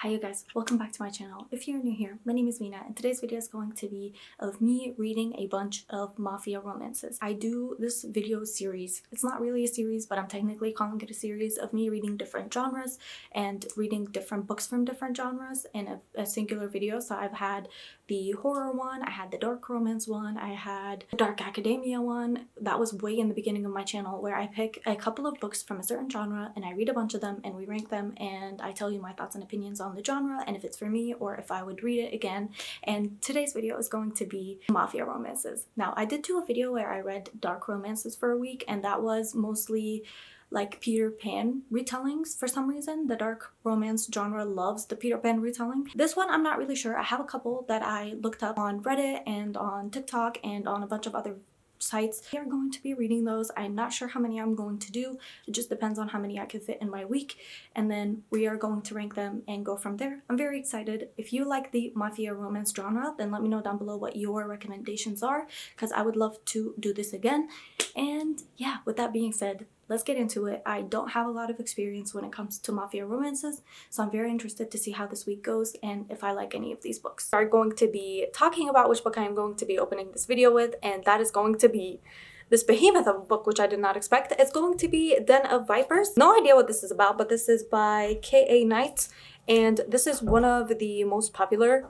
Hi you guys, welcome back to my channel. If you're new here, my name is Mina and today's video is going to be of me reading a bunch of mafia romances. I do this video series. It's not really a series, but I'm technically calling it a series of me reading different genres and reading different books from different genres in a singular video. So I've had the horror one, I had the dark romance one, I had the dark academia one. That was way in the beginning of my channel where I pick a couple of books from a certain genre and I read a bunch of them and we rank them and I tell you my thoughts and opinions on the genre and if it's for me or if I would read it again. And today's video is going to be mafia romances. Now I did do a video where I read dark romances for a week and that was mostly like Peter Pan retellings. For some reason the dark romance genre loves the Peter Pan retelling. This one I'm not really sure. I have a couple that I looked up on Reddit and on TikTok and on a bunch of other sites. We are going to be reading those. I'm not sure how many I'm going to do. It just depends on how many I can fit in my week, and then we are going to rank them and go from there. I'm very excited. If you like the mafia romance genre, then let me know down below what your recommendations are because I would love to do this again. And yeah, with that being said, let's get into it. I don't have a lot of experience when it comes to mafia romances, so I'm very interested to see how this week goes and if I like any of these books. I'm going to be talking about which book I am going to be opening this video with, and that is going to be this behemoth of a book which I did not expect. It's going to be Den of Vipers. No idea what this is about, but this is by K.A. Knight, and this is one of the most popular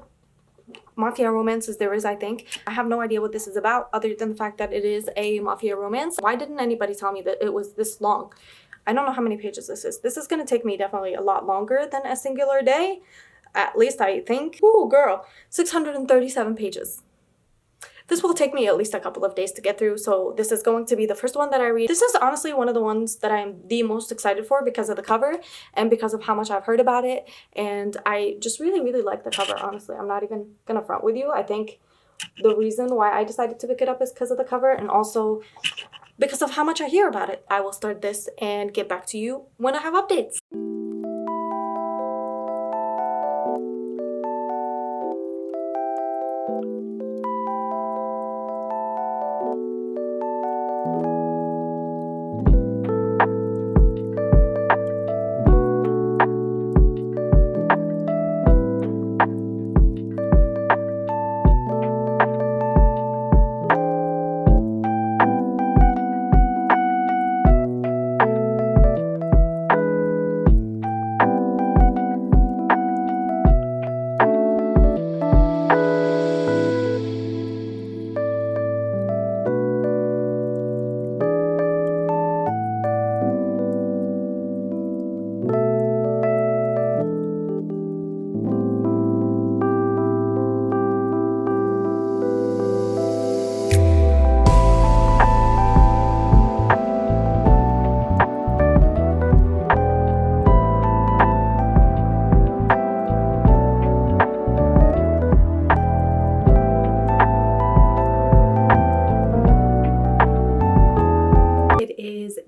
mafia romances there is, I think. I have no idea what this is about other than the fact that it is a mafia romance. Why didn't anybody tell me that it was this long? I don't know how many pages this is. This is going to take me definitely a lot longer than a singular day. At least I think. Ooh, girl. 637 pages. This will take me at least a couple of days to get through, so this is going to be the first one that I read. This is honestly one of the ones that I'm the most excited for because of the cover and because of how much I've heard about it, and I just really like the cover, honestly. I'm not even gonna front with you. I think the reason why I decided to pick it up is because of the cover and also because of how much I hear about it. I will start this and get back to you when I have updates.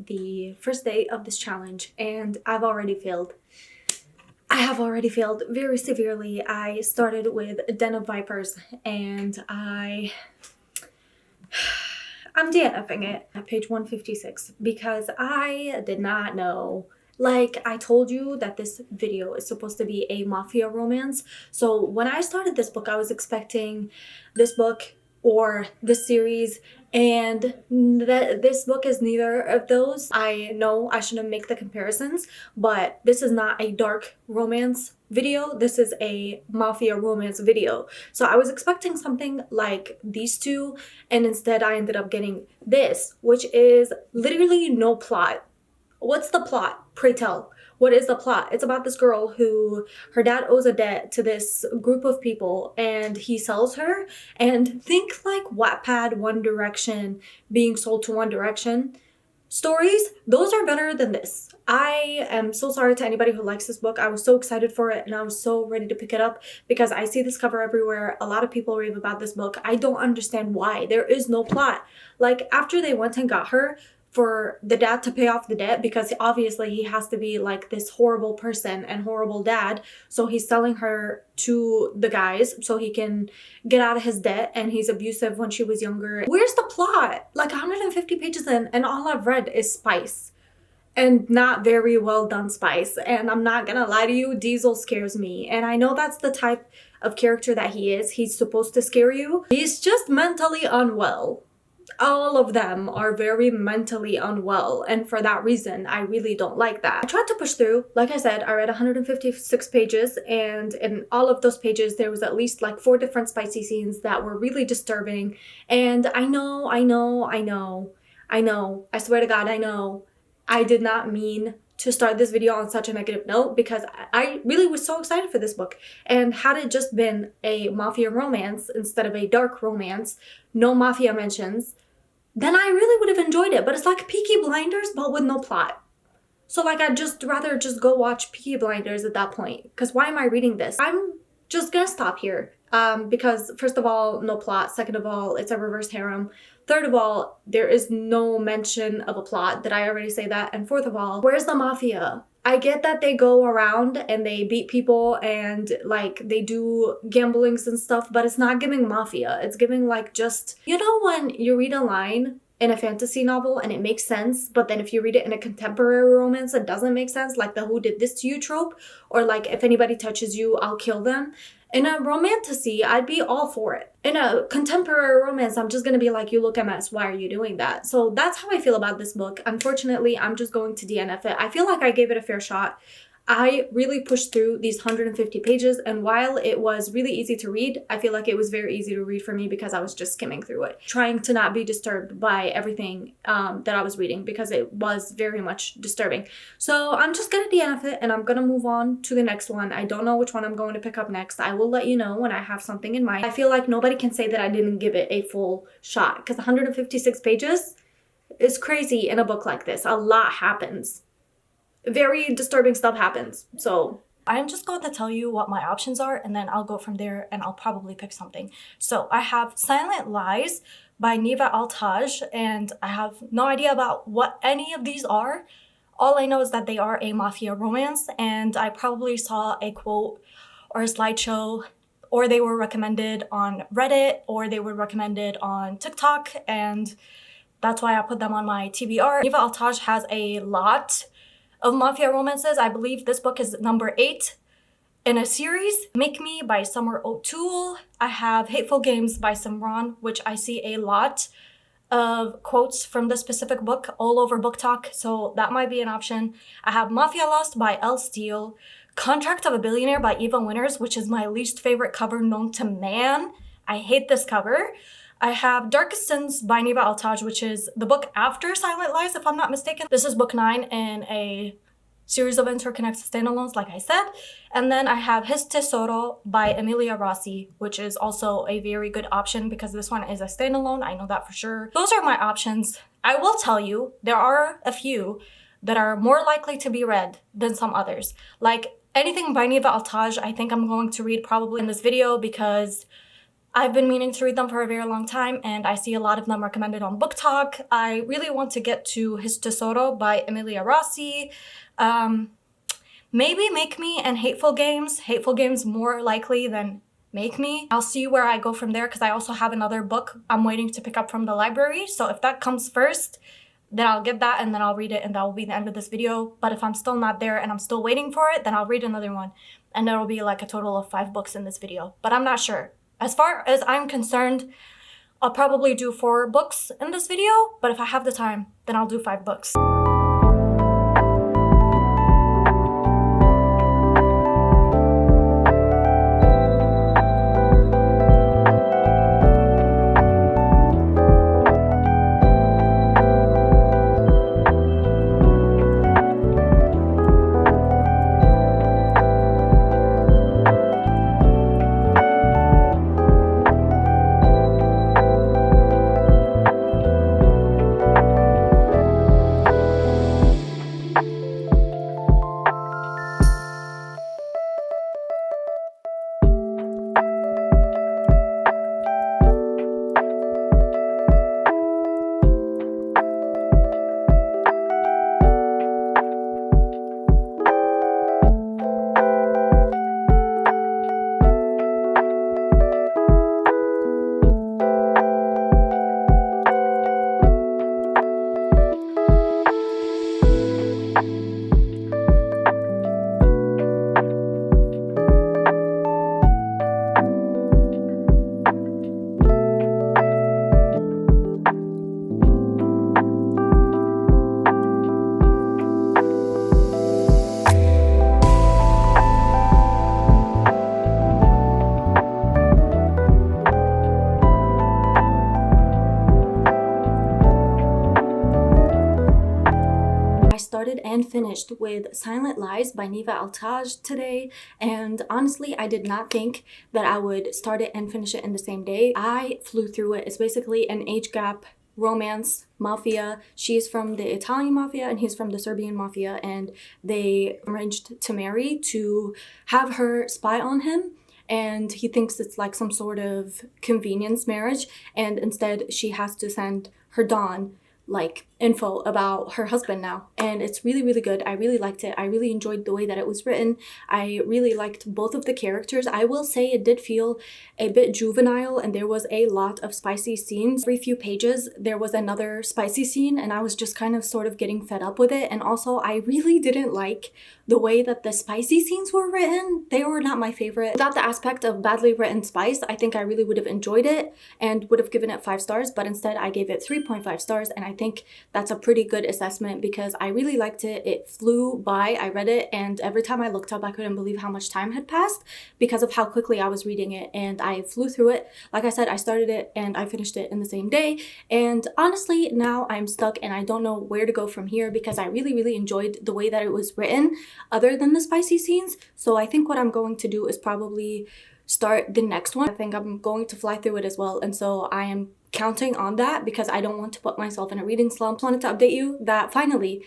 The first day of this challenge and I've already failed. I have already failed very severely. I started with Den of Vipers and I'm DNFing it at page 156 because I did not know. Like I told you that this video is supposed to be a mafia romance. So when I started this book, I was expecting this book or this series, and this book is neither of those. I know I shouldn't make the comparisons, but this is not a dark romance video. This is a mafia romance video. So I was expecting something like these two, and instead I ended up getting this, which is literally no plot. What's the plot? Pray tell. What is the plot? It's about this girl who her dad owes a debt to this group of people and he sells her. And think like Wattpad, One Direction being sold to One Direction stories. Those are better than this. I am so sorry to anybody who likes this book. I was so excited for it and I was so ready to pick it up because I see this cover everywhere. A lot of people rave about this book. I don't understand why. There is no plot. Like after they went and got her, for the dad to pay off the debt, because obviously he has to be like this horrible person and horrible dad, so he's selling her to the guys so he can get out of his debt, and he's abusive when she was younger. Where's the plot? Like 150 pages in and all I've read is spice. and not very well done spice. And I'm not gonna lie to you, Diesel scares me. And I know that's the type of character that he is. He's supposed to scare you. He's just mentally unwell. All of them are very mentally unwell, and for that reason I really don't like that. I tried to push through. Like I said, I read 156 pages, and in all of those pages there was at least like 4 different spicy scenes that were really disturbing. And I know, I swear to God, I know I did not mean to start this video on such a negative note, because I really was so excited for this book. And had it just been a mafia romance instead of a dark romance, no mafia mentions, then I really would have enjoyed it. But it's like Peaky Blinders, but with no plot. So like, I'd just rather just go watch Peaky Blinders at that point, because why am I reading this? I'm just gonna stop here. Because first of all, no plot. Second of all, it's a reverse harem. Third of all, there is no mention of a plot. Did I already say that? And fourth of all, where's the mafia? I get that they go around and they beat people and like they do gamblings and stuff, but it's not giving mafia. It's giving like just, you know, when you read a line in a fantasy novel and it makes sense, but then if you read it in a contemporary romance, it doesn't make sense, like the "who did this to you" trope, or like if anybody touches you, I'll kill them. In a romantasy, I'd be all for it. In a contemporary romance, I'm just gonna be like, you look a mess, why are you doing that? So that's how I feel about this book. Unfortunately, I'm just going to DNF it. I feel like I gave it a fair shot. I really pushed through these 150 pages, and while it was really easy to read, I feel like it was very easy to read for me because I was just skimming through it, trying to not be disturbed by everything that I was reading, because it was very much disturbing. So I'm just gonna DNF it and I'm gonna move on to the next one. I don't know which one I'm going to pick up next. I will let you know when I have something in mind. I feel like nobody can say that I didn't give it a full shot, because 156 pages is crazy in a book like this. A lot happens. Very disturbing stuff happens. So I'm just going to tell you what my options are, and then I'll go from there and I'll probably pick something. So I have Silent Lies by Neva Altaj, and I have no idea about what any of these are. All I know is that they are a mafia romance, and I probably saw a quote or a slideshow, or they were recommended on Reddit, or they were recommended on TikTok, and that's why I put them on my TBR. Neva Altaj has a lot of mafia romances. I believe this book is number 8 in a series. Make Me by Summer O'Toole. I have Hateful Games by Simran, which I see a lot of quotes from this specific book all over Book Talk, so that might be an option. I have Mafia Lost by Elle Steele. Contract of a Billionaire by Eva Winters, which is my least favorite cover known to man. I hate this cover. I have Darkest Sins by Neva Altaj, which is the book after Silent Lies, if I'm not mistaken. This is book 9 in a series of interconnected standalones, like I said. And then I have His Tesoro by Emilia Rossi, which is also a very good option because this one is a standalone. I know that for sure. Those are my options. I will tell you, there are a few that are more likely to be read than some others. Like anything by Neva Altaj, I think I'm going to read probably in this video because I've been meaning to read them for a very long time, and I see a lot of them recommended on Book Talk. I really want to get to His Tesoro by Emilia Rossi. Maybe Make Me and Hateful Games. Hateful Games more likely than Make Me. I'll see where I go from there, because I also have another book I'm waiting to pick up from the library. So if that comes first, then I'll get that and then I'll read it, and that will be the end of this video. But if I'm still not there and I'm still waiting for it, then I'll read another one. And it'll be like a total of 5 books in this video. But I'm not sure. As far as I'm concerned, I'll probably do 4 books in this video, but if I have the time, then I'll do 5 books. and finished with Silent Lies by Neva Altaj today, and honestly I did not think that I would start it and finish it in the same day. I flew through it. It's basically an age gap romance mafia. She's from the Italian mafia and he's from the Serbian mafia, and they arranged to marry to have her spy on him, and he thinks it's like some sort of convenience marriage, and instead she has to send her Don like info about her husband now. And it's really, really good. I really liked it. I really enjoyed the way that it was written. I really liked both of the characters. I will say it did feel a bit juvenile and there was a lot of spicy scenes. Every few pages there was another spicy scene and I was just kind of sort of getting fed up with it. And also I really didn't like the way that the spicy scenes were written. They were not my favorite. Without the aspect of badly written spice, I think I really would have enjoyed it and would have given it 5 stars, but instead I gave it 3.5 stars, and I think that's a pretty good assessment because I really liked it. It flew by. I read it and every time I looked up I couldn't believe how much time had passed because of how quickly I was reading it, and I flew through it. Like I said, I started it and I finished it in the same day, and honestly now I'm stuck and I don't know where to go from here because I really, really enjoyed the way that it was written other than the spicy scenes. So I think what I'm going to do is probably start the next one. I think I'm going to fly through it as well, and so I am counting on that because I don't want to put myself in a reading slump. Just wanted to update you that finally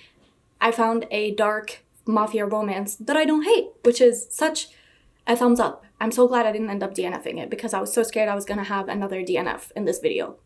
I found a dark mafia romance that I don't hate, which is such a thumbs up. I'm so glad I didn't end up DNFing it because I was so scared I was gonna have another DNF in this video.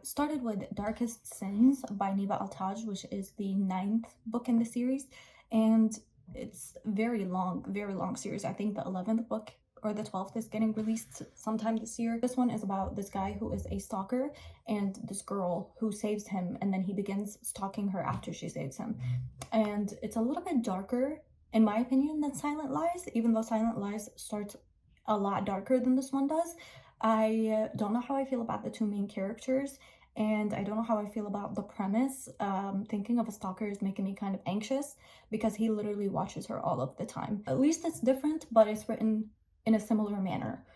Started with Darkest Sins by Neva Altaj, which is the 9th book in the series, and it's very long series. I think the 11th book or the 12th is getting released sometime this year. This one is about this guy who is a stalker and this girl who saves him, and then he begins stalking her after she saves him. And it's a little bit darker in my opinion than Silent Lies, even though Silent Lies starts a lot darker than this one does. I don't know how I feel about the 2 main characters, and I don't know how I feel about the premise. Thinking of a stalker is making me kind of anxious because he literally watches her all of the time. At least it's different, but it's written in a similar manner.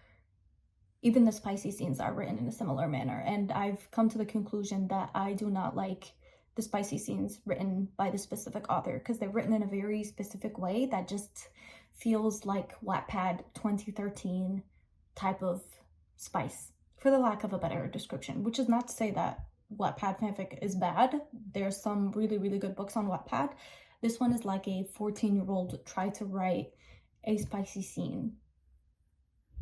Even the spicy scenes are written in a similar manner, and I've come to the conclusion that I do not like the spicy scenes written by the specific author because they're written in a very specific way that just feels like Wattpad 2013 type of spice, for the lack of a better description, which is not to say that Wattpad fanfic is bad. There's some really, really good books on Wattpad. This one is like a 14-year-old try to write a spicy scene,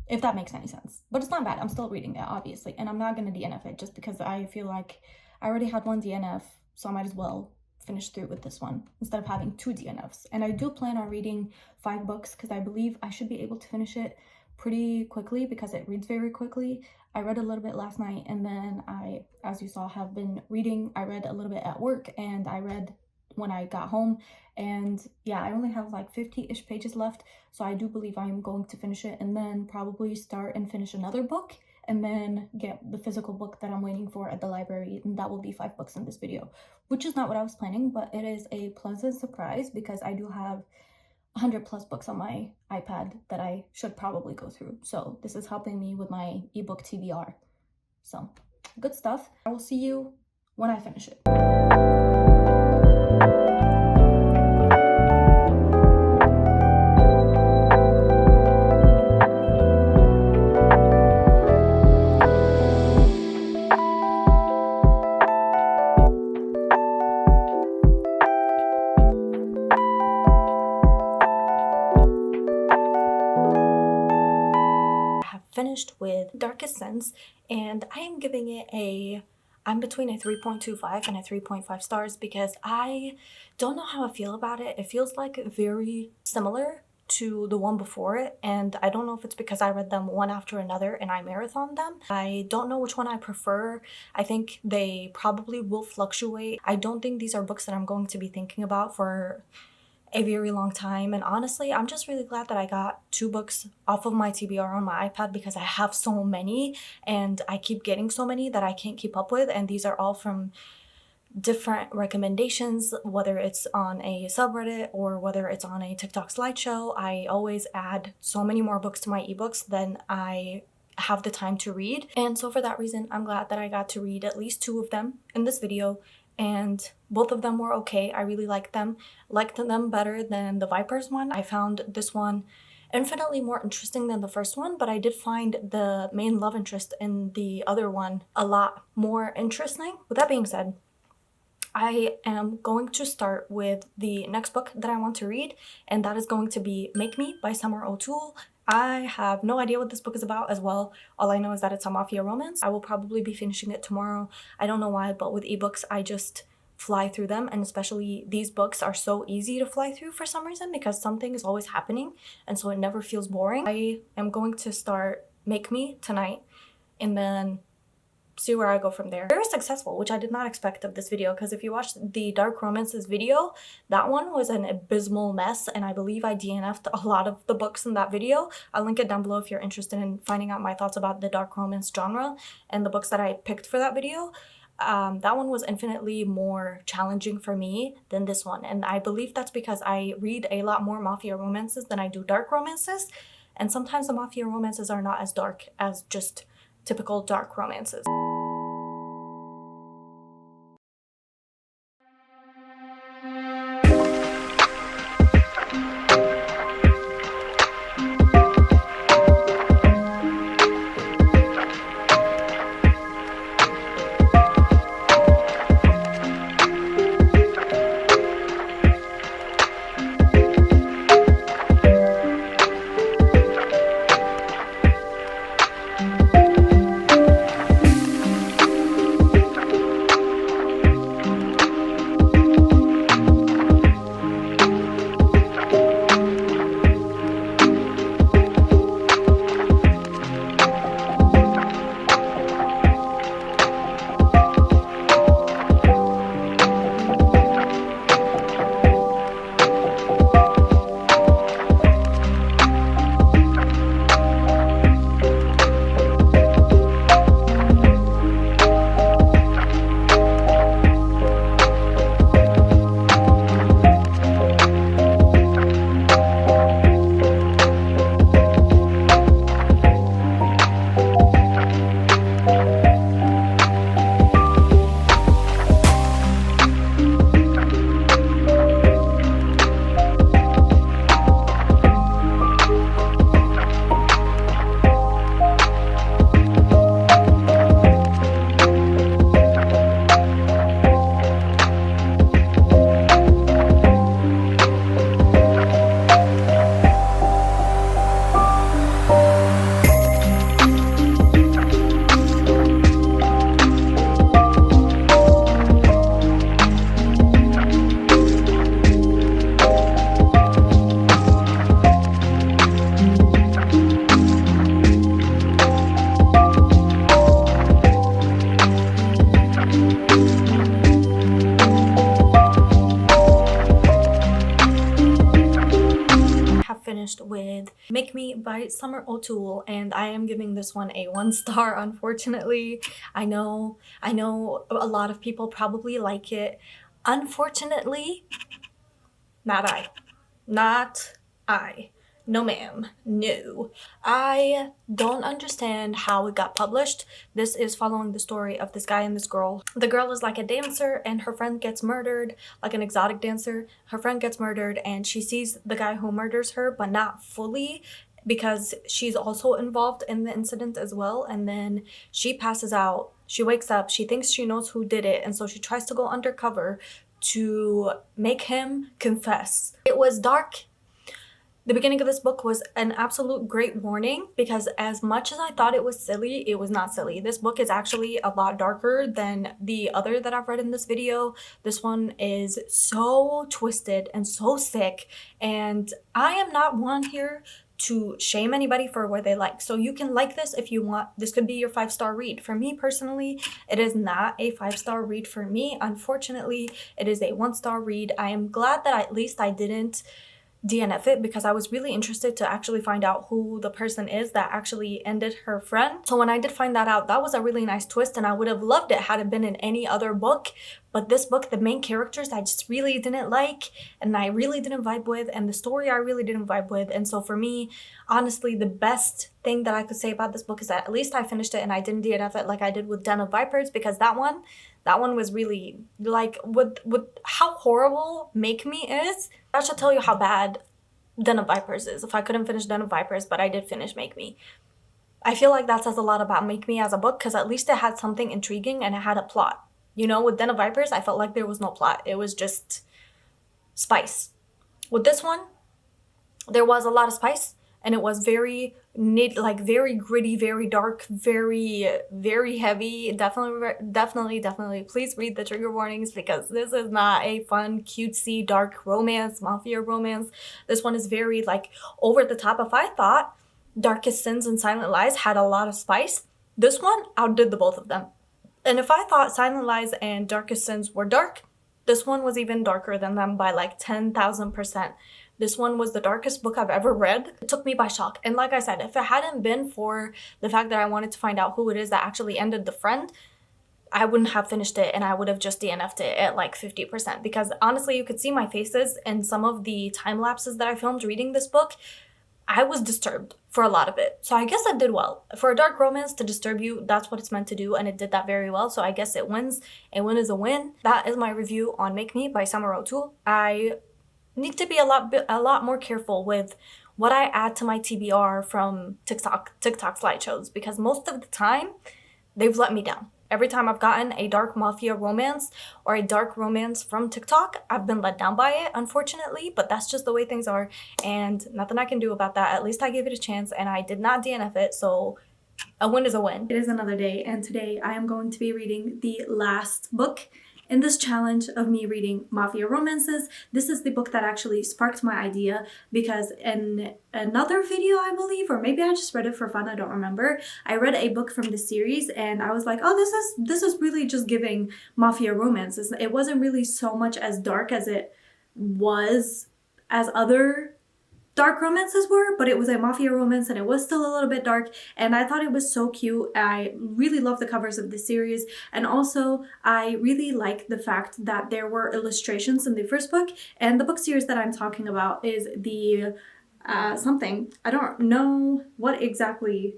if that makes any sense. But it's not bad. I'm still reading it, obviously, and I'm not going to DNF it just because I feel like I already had 1 DNF, so I might as well finish through with this one instead of having 2 DNFs. And I do plan on reading 5 books because I believe I should be able to finish it pretty quickly because it reads very quickly. I read a little bit last night, and then I, as you saw, have been reading. I read a little bit at work and I read when I got home, and yeah, I only have like 50-ish pages left, so I do believe I'm going to finish it and then probably start and finish another book and then get the physical book that I'm waiting for at the library, and that will be 5 books in this video, which is not what I was planning, but it is a pleasant surprise because I do have 100+ books on my iPad that I should probably go through. So this is helping me with my ebook TBR. So good stuff. I will see you when I finish it. Finished with Darkest Sins, and I am giving it I'm between a 3.25 and a 3.5 stars because I don't know how I feel about it. It feels like very similar to the one before it, and I don't know if it's because I read them one after another and I marathoned them. I don't know which one I prefer. I think they probably will fluctuate. I don't think these are books that I'm going to be thinking about for a very long time, and honestly I'm just really glad that I got 2 books off of my TBR on my iPad because I have so many and I keep getting so many that I can't keep up with, and these are all from different recommendations, whether it's on a subreddit or whether it's on a TikTok slideshow. I always add so many more books to my ebooks than I have the time to read, and so for that reason I'm glad that I got to read at least 2 of them in this video, and both of them were okay. I really liked them better than the Vipers one. I found this one infinitely more interesting than the first one, but I did find the main love interest in the other one a lot more interesting. With that being said, I am going to start with the next book that I want to read, and that is going to be Make Me by Summer O'Toole. I have no idea what this book is about as well. All I know is that it's a mafia romance. I will probably be finishing it tomorrow. I don't know why, but with ebooks I just fly through them, and especially these books are so easy to fly through for some reason because something is always happening, and so it never feels boring. I am going to start Make Me tonight and then see where I go from there. Very successful, which I did not expect of this video, because if you watched the dark romances video, that one was an abysmal mess, and I believe I DNF'd a lot of the books in that video. I'll link it down below if you're interested in finding out my thoughts about the dark romance genre and the books that I picked for that video. That one was infinitely more challenging for me than this one, and I believe that's because I read a lot more mafia romances than I do dark romances, and sometimes the mafia romances are not as dark as just typical dark romances. With Make Me by Summer O'Toole, and I am giving this one a 1 star, unfortunately. I know a lot of people probably like it. Unfortunately, not I. No ma'am, no. I don't understand how it got published. This is following the story of this guy and this girl. The girl is like a dancer and her friend gets murdered, like an exotic dancer. Her friend gets murdered and she sees the guy who murders her, but not fully, because she's also involved in the incident as well. And then she passes out, she wakes up, she thinks she knows who did it, and so she tries to go undercover to make him confess. It was dark. The beginning of this book was an absolute great warning, because as much as I thought it was silly, it was not silly. This book is actually a lot darker than the other that I've read in this video. This one is so twisted and so sick, and I am not one here to shame anybody for what they like. So you can like this if you want. This could be your 5-star read. For me personally, it is not a 5-star read for me. Unfortunately, it is a 1-star read. I am glad that at least I didn't DNF it, because I was really interested to actually find out who the person is that actually ended her friend. So when I did find that out, that was a really nice twist, and I would have loved it had it been in any other book. But this book, the main characters I just really didn't like, and I really didn't vibe with, and the story I really didn't vibe with. And so for me, honestly, the best thing that I could say about this book is that at least I finished it and I didn't DNF it like I did with Den of Vipers, because that one was really, like, with how horrible Make Me is, that should tell you how bad Den of Vipers is. If I couldn't finish Den of Vipers, but I did finish Make Me. I feel like that says a lot about Make Me as a book, because at least it had something intriguing and it had a plot. You know, with Den of Vipers, I felt like there was no plot. It was just spice. With this one, there was a lot of spice, and it was very very gritty, very dark, very heavy. Definitely please read the trigger warnings, because this is not a fun, cutesy, dark romance, mafia romance. This one is very, like, over the top. If I thought Darkest Sins and Silent Lies had a lot of spice, this one outdid the both of them. And if I thought Silent Lies and Darkest Sins were dark, this one was even darker than them by like 10,000%. This one was the darkest book I've ever read. It took me by shock. And like I said, if it hadn't been for the fact that I wanted to find out who it is that actually ended the friend, I wouldn't have finished it, and I would have just DNF'd it at like 50%. Because honestly, you could see my faces in some of the time lapses that I filmed reading this book. I was disturbed for a lot of it. So I guess I did well. For a dark romance to disturb you, that's what it's meant to do, and it did that very well. So I guess it wins. A win is a win. That is my review on Make Me by Summer O'Toole. I need to be a lot more careful with what I add to my TBR from TikTok slideshows, because most of the time they've let me down. Every time I've gotten a dark mafia romance or a dark romance from TikTok, I've been let down by it, unfortunately, but that's just the way things are, and nothing I can do about that. At least I gave it a chance, and I did not DNF it, so a win is a win. It is another day, and today I am going to be reading the last book in this challenge of me reading mafia romances. This is the book that actually sparked my idea, because in another video, I believe, or maybe I just read it for fun, I don't remember, I read a book from the series and I was like, oh, this is really just giving mafia romances. It wasn't really so much as dark as it was as other dark romances were, but it was a mafia romance and it was still a little bit dark, and I thought it was so cute. I really love the covers of the series, and also I really like the fact that there were illustrations in the first book, and the book series that I'm talking about is the something. I don't know what exactly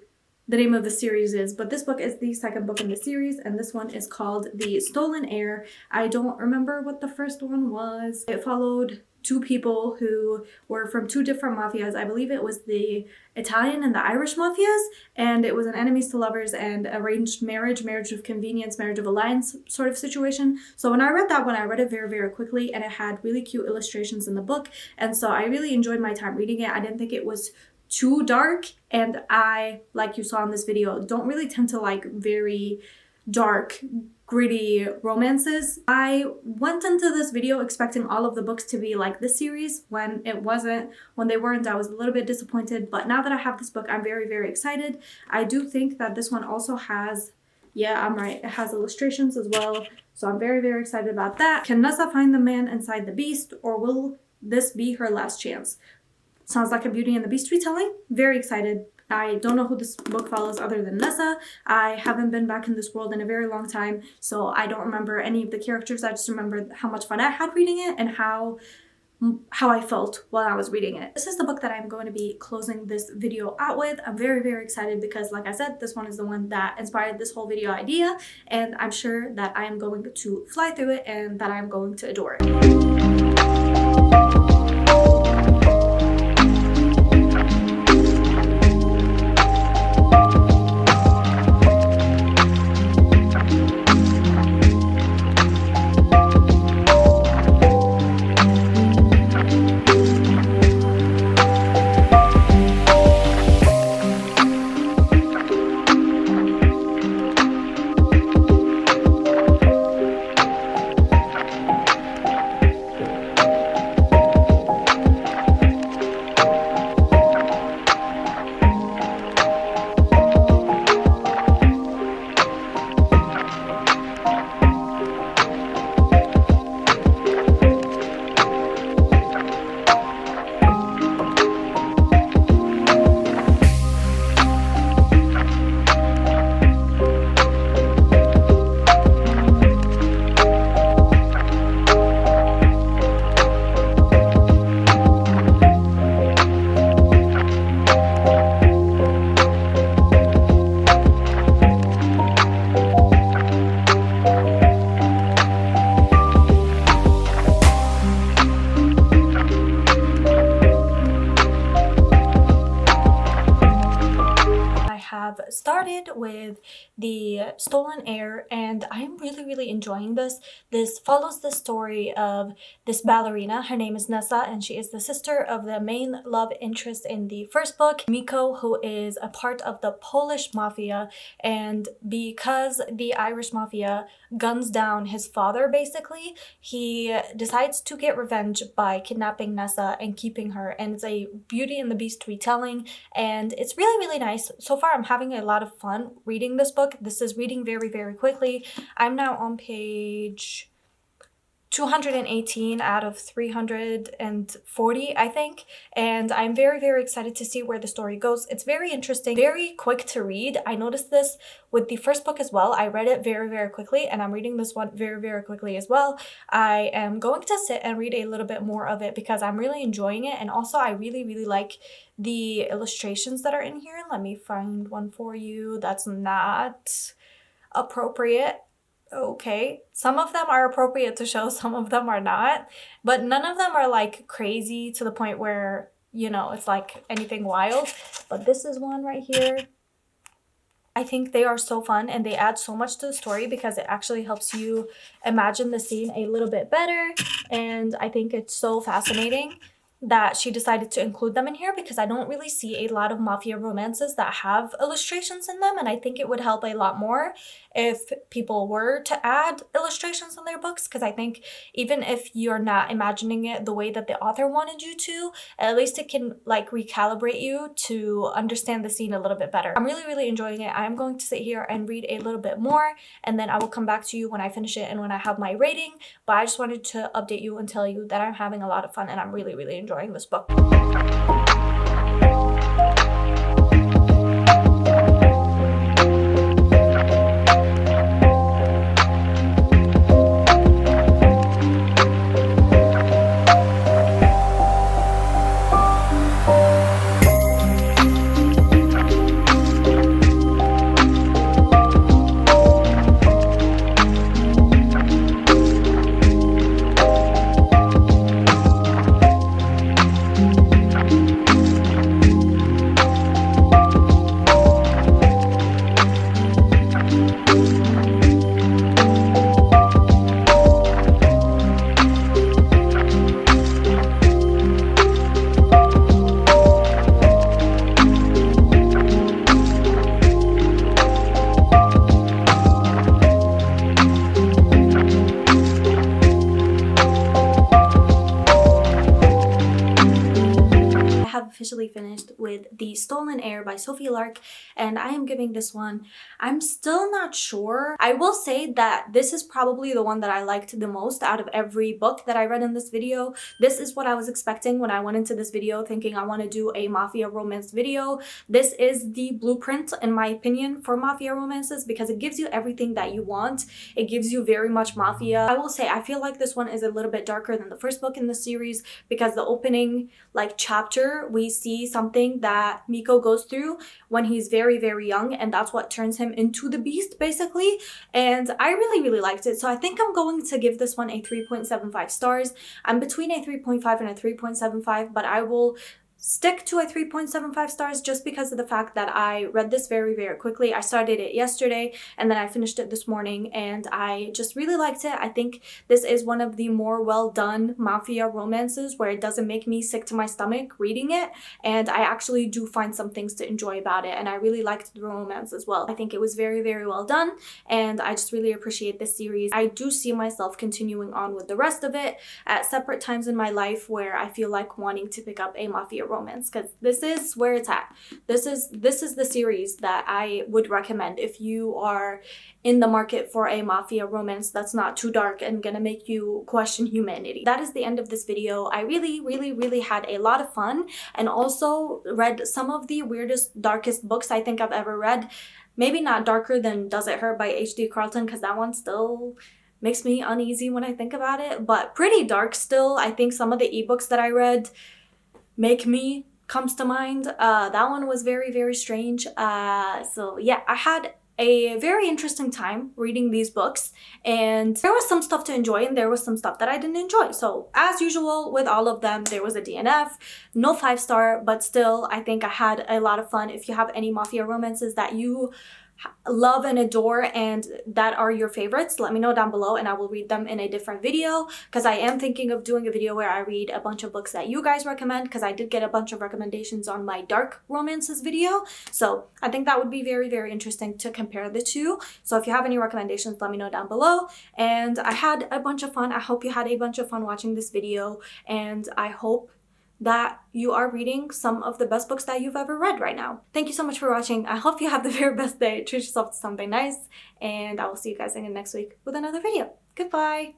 the name of the series is, but this book is the second book in the series, and this one is called The Stolen Heir. I don't remember what the first one was. It followed two people who were from two different mafias. I believe it was the Italian and the Irish mafias, and it was an enemies to lovers and arranged marriage, marriage of convenience, marriage of alliance sort of situation. So when I read that one, I read it very, very quickly, and it had really cute illustrations in the book, and so I really enjoyed my time reading it. I didn't think it was too dark, and I, like you saw in this video, don't really tend to like very dark, gritty romances. I went into this video expecting all of the books to be like this series. When it wasn't, when they weren't, I was a little bit disappointed, but now that I have this book, I'm very, very excited. I do think that this one also has, yeah, I'm right, it has illustrations as well, so I'm very, very excited about that. Can Nessa find the man inside the beast, or will this be her last chance? Sounds like a Beauty and the Beast retelling. Very excited. I don't know who this book follows other than Nessa. I haven't been back in this world in a very long time, so I don't remember any of the characters. I just remember how much fun I had reading it and how I felt while I was reading it. This is the book that I'm going to be closing this video out with. I'm very, very excited because, like I said, this one is the one that inspired this whole video idea, and I'm sure that I am going to fly through it and that I'm going to adore it. with The Stolen Heir, and I'm really enjoying this. This follows the story of this ballerina. Her name is Nessa, and she is the sister of the main love interest in the first book, Miko, who is a part of the Polish mafia. And because the Irish mafia guns down his father, basically, he decides to get revenge by kidnapping Nessa and keeping her. And it's a Beauty and the Beast retelling, and it's really nice. So far, I'm having a lot of fun reading this book. This is reading very quickly. I'm now on page 218 out of 340, I think, and I'm very excited to see where the story goes. It's very interesting, very quick to read. I noticed this with the first book as well. I read it very quickly, and I'm reading this one very quickly as well. I am going to sit and read a little bit more of it because I'm really enjoying it, and also I really like the illustrations that are in here. Let me find one for you that's not appropriate. Okay, some of them are appropriate to show, some of them are not, but none of them are like crazy to the point where, you know, it's like anything wild. But this is one right here. I think they are so fun, and they add so much to the story because it actually helps you imagine the scene a little bit better. And I think it's so fascinating that she decided to include them in here because I don't really see a lot of mafia romances that have illustrations in them, and I think it would help a lot more if people were to add illustrations in their books, because I think even if you're not imagining it the way that the author wanted you to, at least it can like recalibrate you to understand the scene a little bit better. I'm really enjoying it. I'm going to sit here and read a little bit more, and then I will come back to you when I finish it and when I have my rating, but I just wanted to update you and tell you that I'm having a lot of fun and I'm really enjoying this book. Officially finished with The Stolen Heir by Sophie Lark, and I am giving this one, I'm still not sure. I will say that this is probably the one that I liked the most out of every book that I read in this video. This is what I was expecting when I went into this video, thinking I want to do a mafia romance video. This is the blueprint, in my opinion, for mafia romances because it gives you everything that you want. It gives you very much mafia. I will say I feel like this one is a little bit darker than the first book in the series because the opening like chapter, we see something that Miko goes through when he's very young, and that's what turns him into the beast basically, and I really liked it. So I think I'm going to give this one a 3.75 stars. I'm between a 3.5 and a 3.75, but I will stick to a 3.75 stars just because of the fact that I read this very quickly. I started it yesterday and then I finished it this morning, and I just really liked it. I think this is one of the more well done mafia romances where it doesn't make me sick to my stomach reading it, and I actually do find some things to enjoy about it, and I really liked the romance as well. I think it was very well done, and I just really appreciate this series. I do see myself continuing on with the rest of it at separate times in my life where I feel like wanting to pick up a mafia romance, because this is where it's at. This is the series that I would recommend if you are in the market for a mafia romance that's not too dark and gonna make you question humanity. That is the end of this video. I really had a lot of fun and also read some of the weirdest, darkest books I think I've ever read. Maybe not darker than Does It Hurt by H.D. Carlton, because that one still makes me uneasy when I think about it, but pretty dark still. I think some of the ebooks that I read, Make Me comes to mind. That one was very strange. So yeah, I had a very interesting time reading these books, and there was some stuff to enjoy and there was some stuff that I didn't enjoy. So as usual with all of them, there was a DNF, no 5-star, but still I think I had a lot of fun. If you have any mafia romances that you love and adore and that are your favorites, let me know down below and I will read them in a different video, because I am thinking of doing a video where I read a bunch of books that you guys recommend, because I did get a bunch of recommendations on my dark romances video. So I think that would be very, very interesting to compare the two. So if you have any recommendations, let me know down below. And I had a bunch of fun. I hope you had a bunch of fun watching this video, and I hope that you are reading some of the best books that you've ever read right now. Thank you so much for watching. I hope you have the very best day. Treat yourself to something nice, and I will see you guys again next week with another video. Goodbye!